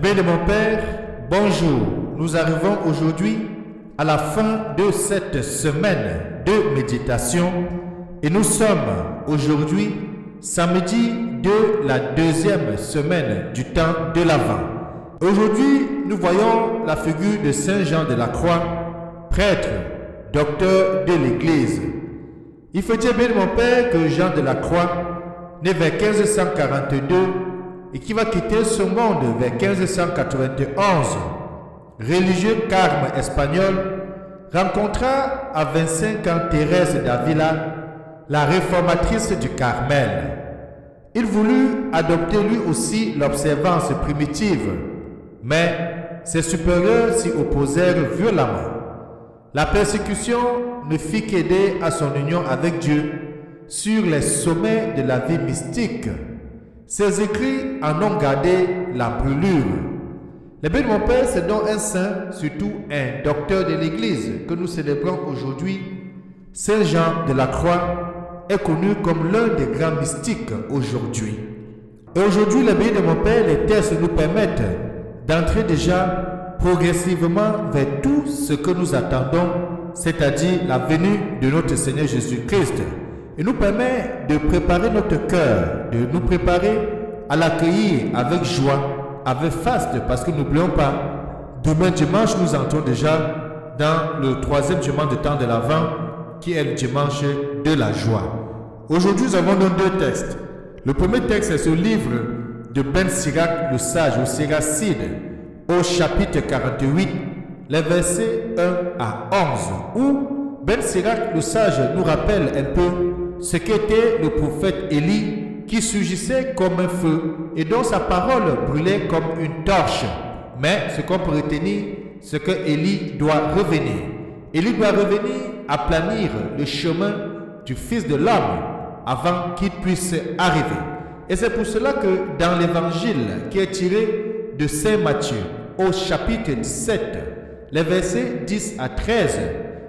bien de mon Père, bonjour. Nous arrivons aujourd'hui à la fin de cette semaine de méditation et nous sommes aujourd'hui samedi de la deuxième semaine du temps de l'Avent. Aujourd'hui, nous voyons la figure de Saint Jean de la Croix, prêtre, docteur de l'Église. Il faut dire bien de mon Père que Jean de la Croix, né vers 1542 et qui va quitter ce monde vers 1591, religieux carme espagnol, rencontra à 25 ans Thérèse d'Avila, la réformatrice du Carmel. Il voulut adopter lui aussi l'observance primitive, mais ses supérieurs s'y opposèrent violemment. La persécution ne fit qu'aider à son union avec Dieu sur les sommets de la vie mystique. Ses écrits en ont gardé la brûlure. Le bien de mon Père, c'est donc un saint, surtout un docteur de l'Église que nous célébrons aujourd'hui. Saint Jean de la Croix est connu comme l'un des grands mystiques aujourd'hui. Et aujourd'hui, le bien de mon Père, les textes nous permettent d'entrer déjà progressivement vers tout ce que nous attendons, c'est-à-dire la venue de notre Seigneur Jésus-Christ. Il nous permet de préparer notre cœur, de nous préparer à l'accueillir avec joie, avec faste, parce que n'oublions pas, demain dimanche, nous entrons déjà dans le troisième dimanche du temps de l'Avent, qui est le dimanche de la joie. Aujourd'hui, nous avons donc deux textes. Le premier texte est ce livre de Ben Sirac le Sage, ou Siracide, au chapitre 48, les versets 1 à 11, où Ben Sirac le Sage nous rappelle un peu ce qu'était le prophète Élie, qui surgissait comme un feu et dont sa parole brûlait comme une torche. Mais ce qu'on peut retenir, c'est que Élie doit revenir. Élie doit revenir aplanir le chemin du Fils de l'homme avant qu'il puisse arriver. Et c'est pour cela que dans l'évangile qui est tiré de Saint Matthieu au chapitre 17, les versets 10 à 13,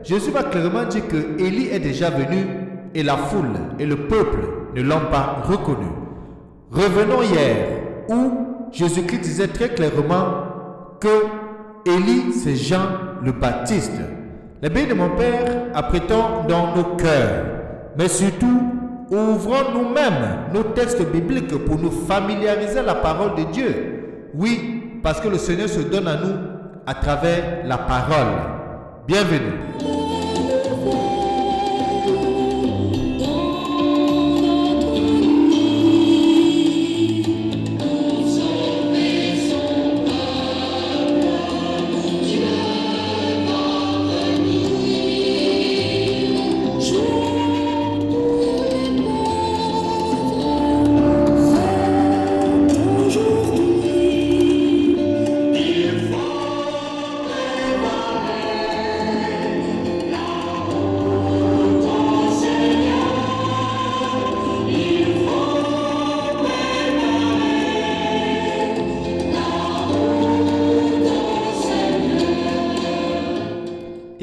Jésus va clairement dire que Élie est déjà venu et la foule et le peuple ne l'ont pas reconnu. Revenons hier où Jésus-Christ disait très clairement que Élie, c'est Jean le Baptiste. Les bien de mon Père, apprêtons dans nos cœurs, mais surtout, ouvrons nous-mêmes nos textes bibliques pour nous familiariser à la parole de Dieu. Oui, parce que le Seigneur se donne à nous à travers la parole. Bienvenue.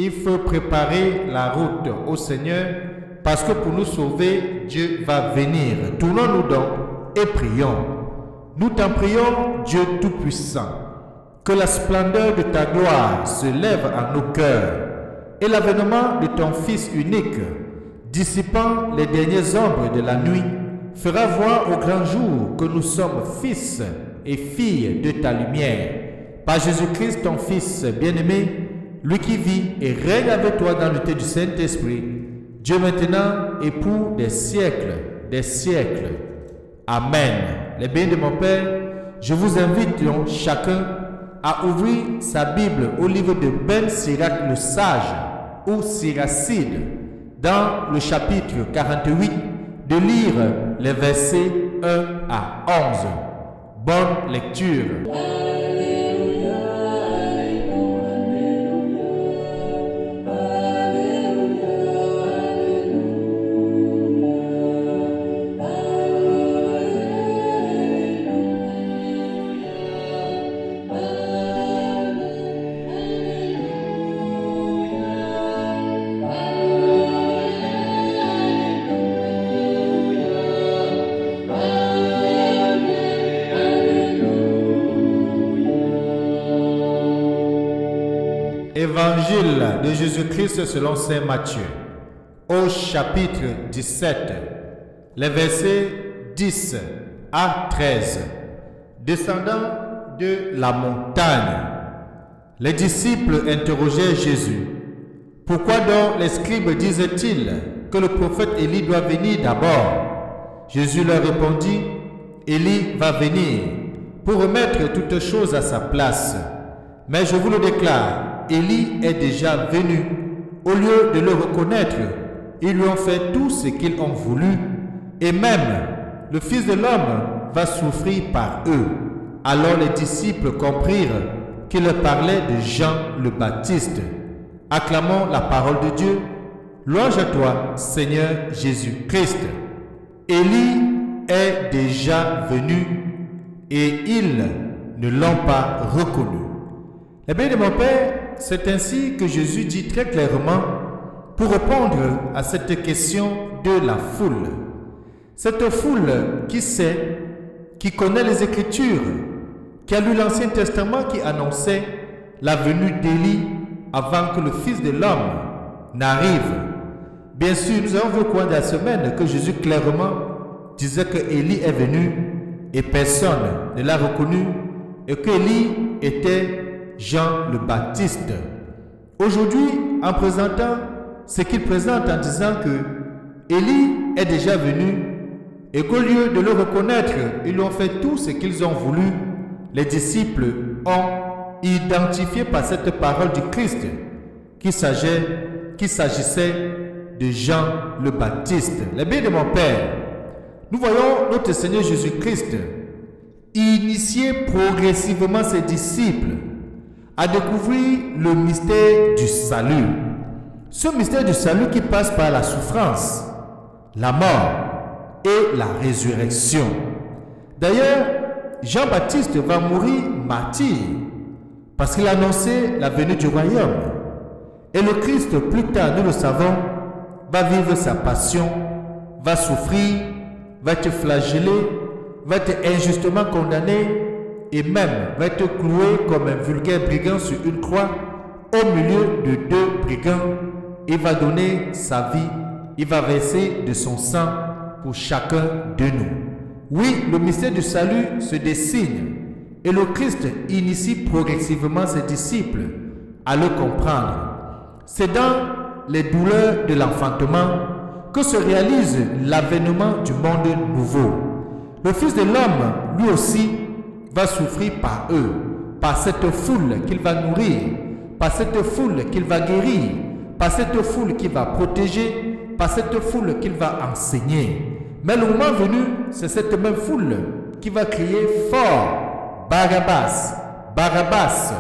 Il faut préparer la route au Seigneur parce que pour nous sauver, Dieu va venir. Tournons-nous donc et prions. Nous t'en prions, Dieu Tout-Puissant, que la splendeur de ta gloire se lève en nos cœurs et l'avènement de ton Fils unique, dissipant les dernières ombres de la nuit, fera voir au grand jour que nous sommes fils et filles de ta lumière. Par Jésus-Christ, ton Fils bien-aimé, lui qui vit et règne avec toi dans l'unité du Saint-Esprit, Dieu maintenant et pour des siècles des siècles. Amen. Les biens de mon Père, je vous invite donc chacun à ouvrir sa Bible au livre de Ben Sirac le Sage ou Siracide, dans le chapitre 48, de lire les versets 1 à 11. Bonne lecture. Évangile de Jésus-Christ selon saint Matthieu, au chapitre 17, les versets 10 à 13. Descendant de la montagne, les disciples interrogèrent Jésus. Pourquoi donc les scribes disent-ils que le prophète Élie doit venir d'abord? Jésus leur répondit, Élie va venir pour remettre toutes choses à sa place. Mais je vous le déclare, Élie est déjà venu. Au lieu de le reconnaître, ils lui ont fait tout ce qu'ils ont voulu, et même le Fils de l'homme va souffrir par eux. Alors les disciples comprirent qu'il parlait de Jean le Baptiste. Acclamons la parole de Dieu. Louange à toi, Seigneur Jésus-Christ. Élie est déjà venu et ils ne l'ont pas reconnu. Eh bien, de mon Père, c'est ainsi que Jésus dit très clairement pour répondre à cette question de la foule. Cette foule qui sait, qui connaît les Écritures, qui a lu l'Ancien Testament qui annonçait la venue d'Élie avant que le Fils de l'homme n'arrive. Bien sûr, nous avons vu au cours de la semaine que Jésus clairement disait que Élie est venu et personne ne l'a reconnu et qu'Élie était Jean le Baptiste. Aujourd'hui, en présentant ce qu'il présente en disant que Élie est déjà venu et qu'au lieu de le reconnaître, ils ont fait tout ce qu'ils ont voulu, les disciples ont identifié par cette parole du Christ qu'il s'agissait de Jean le Baptiste. Les bien de mon Père, nous voyons notre Seigneur Jésus-Christ initier progressivement ses disciples à découvrir le mystère du salut. Ce mystère du salut qui passe par la souffrance, la mort et la résurrection. D'ailleurs, Jean-Baptiste va mourir martyr parce qu'il annonçait la venue du royaume. Et le Christ, plus tard, nous le savons, va vivre sa passion, va souffrir, va être flagellé, va être injustement condamné et même va être cloué comme un vulgaire brigand sur une croix au milieu de deux brigands. Il va donner sa vie, il va verser de son sang pour chacun de nous. Oui, le mystère du salut se dessine et le Christ initie progressivement ses disciples à le comprendre. C'est dans les douleurs de l'enfantement que se réalise l'avènement du monde nouveau. Le Fils de l'homme, lui aussi, va souffrir par eux, par cette foule qu'il va nourrir, par cette foule qu'il va guérir, par cette foule qu'il va protéger, par cette foule qu'il va enseigner. Mais le moment venu, c'est cette même foule qui va crier fort, Barabbas, Barabbas,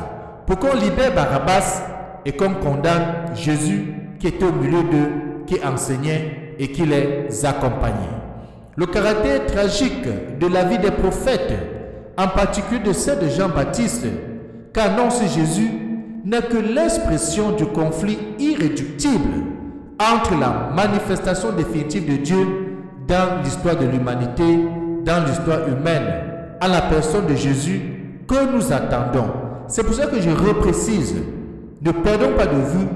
pour qu'on libère Barabbas et qu'on condamne Jésus qui était au milieu d'eux, qui enseignait et qui les accompagnait. Le caractère tragique de la vie des prophètes, en particulier de celle de Jean-Baptiste, qu'annonce Jésus, n'est que l'expression du conflit irréductible entre la manifestation définitive de Dieu dans l'histoire de l'humanité, dans l'histoire humaine, à la personne de Jésus que nous attendons. C'est pour ça que je reprécise, ne perdons pas de vue,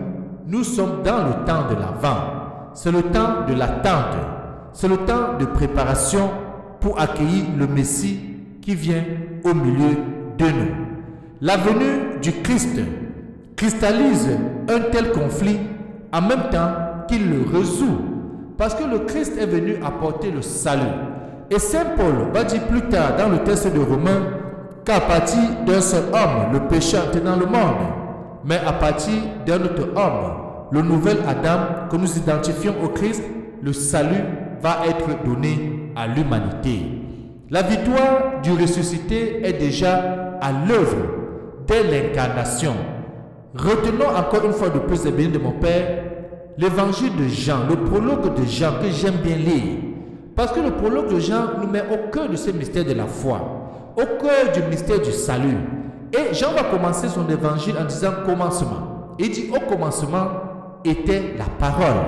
nous sommes dans le temps de l'Avent. C'est le temps de l'attente, c'est le temps de préparation pour accueillir le Messie qui vient au milieu de nous. La venue du Christ cristallise un tel conflit en même temps qu'il le résout, parce que le Christ est venu apporter le salut. Et Saint Paul va dire plus tard dans le texte de Romains qu'à partir d'un seul homme, le péché entre dans le monde, mais à partir d'un autre homme, le nouvel Adam, que nous identifions au Christ, le salut va être donné à l'humanité. La victoire du ressuscité est déjà à l'œuvre dès l'incarnation. Retenons encore une fois de plus les bénis de mon Père, l'évangile de Jean, le prologue de Jean que j'aime bien lire. Parce que le prologue de Jean nous met au cœur de ce mystère de la foi, au cœur du mystère du salut. Et Jean va commencer son évangile en disant commencement. Il dit au commencement était la parole.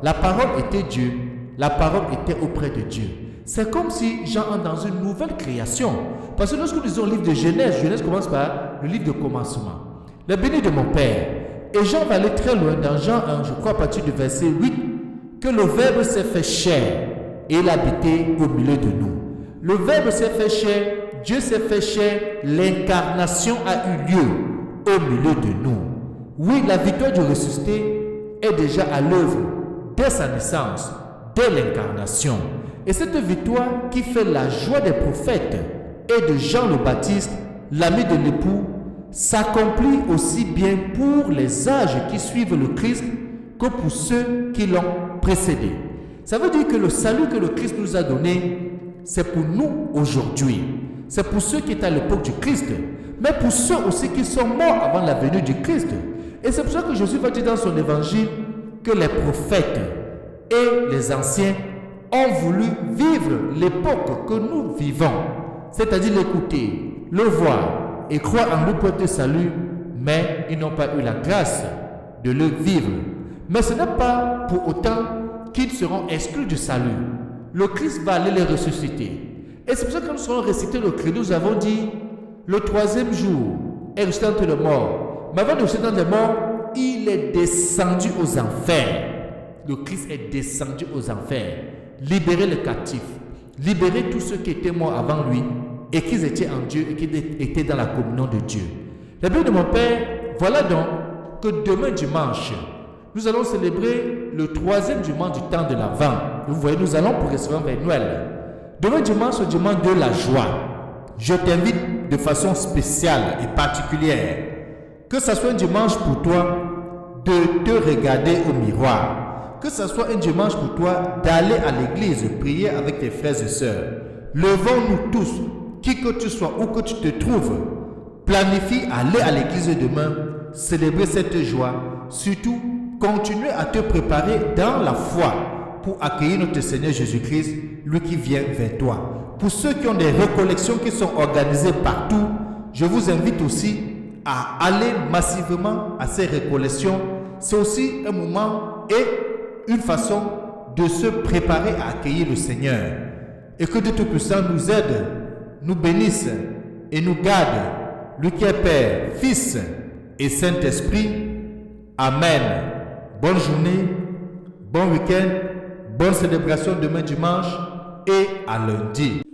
La parole était Dieu. La parole était auprès de Dieu. C'est comme si Jean entre dans une nouvelle création. Parce que lorsque nous lisons le livre de Genèse, Genèse commence par le livre de commencement. Le béni de mon Père, Et Jean va aller très loin dans Jean 1, je crois à partir du verset 8, que le Verbe s'est fait chair et il a habité au milieu de nous. Le Verbe s'est fait chair, Dieu s'est fait chair, l'incarnation a eu lieu au milieu de nous. Oui, la victoire du ressuscité est déjà à l'œuvre dès sa naissance, dès l'incarnation. Et cette victoire qui fait la joie des prophètes et de Jean le Baptiste, l'ami de l'époux, s'accomplit aussi bien pour les âges qui suivent le Christ que pour ceux qui l'ont précédé. Ça veut dire que le salut que le Christ nous a donné, c'est pour nous aujourd'hui. C'est pour ceux qui étaient à l'époque du Christ, mais pour ceux aussi qui sont morts avant la venue du Christ. Et c'est pour ça que Jésus va dire dans son évangile que les prophètes et les anciens ont voulu vivre l'époque que nous vivons, c'est-à-dire l'écouter, le voir et croire en lui pour être salut, mais ils n'ont pas eu la grâce de le vivre. Mais ce n'est pas pour autant qu'ils seront exclus du salut. Le Christ va aller les ressusciter. Et c'est pour ça que nous serons récité le credo, nous avons dit le troisième jour est ressuscité entre les morts. Mais avant de ressusciter dans les morts, il est descendu aux enfers. Le Christ est descendu aux enfers. Libérer les captifs, libérer tous ceux qui étaient morts avant lui et qui étaient en Dieu et qui étaient dans la communion de Dieu. Les bien de mon Père, voilà donc que demain dimanche, nous allons célébrer le troisième dimanche du temps de l'Avent. Vous voyez, nous allons progressivement vers Noël. Demain dimanche, le dimanche de la joie. Je t'invite de façon spéciale et particulière, que ce soit un dimanche pour toi de te regarder au miroir. Que ce soit un dimanche pour toi d'aller à l'église prier avec tes frères et sœurs. Levons-nous tous, qui que tu sois, où que tu te trouves, planifie aller à l'église demain, célébrer cette joie. Surtout, continue à te préparer dans la foi pour accueillir notre Seigneur Jésus-Christ, lui qui vient vers toi. Pour ceux qui ont des recollections qui sont organisées partout, je vous invite aussi à aller massivement à ces recollections. C'est aussi un moment et une façon de se préparer à accueillir le Seigneur. Et que Dieu Tout-Puissant nous aide, nous bénisse et nous garde, lui qui est Père, Fils et Saint-Esprit. Amen. Bonne journée, bon week-end, bonne célébration demain dimanche et à lundi.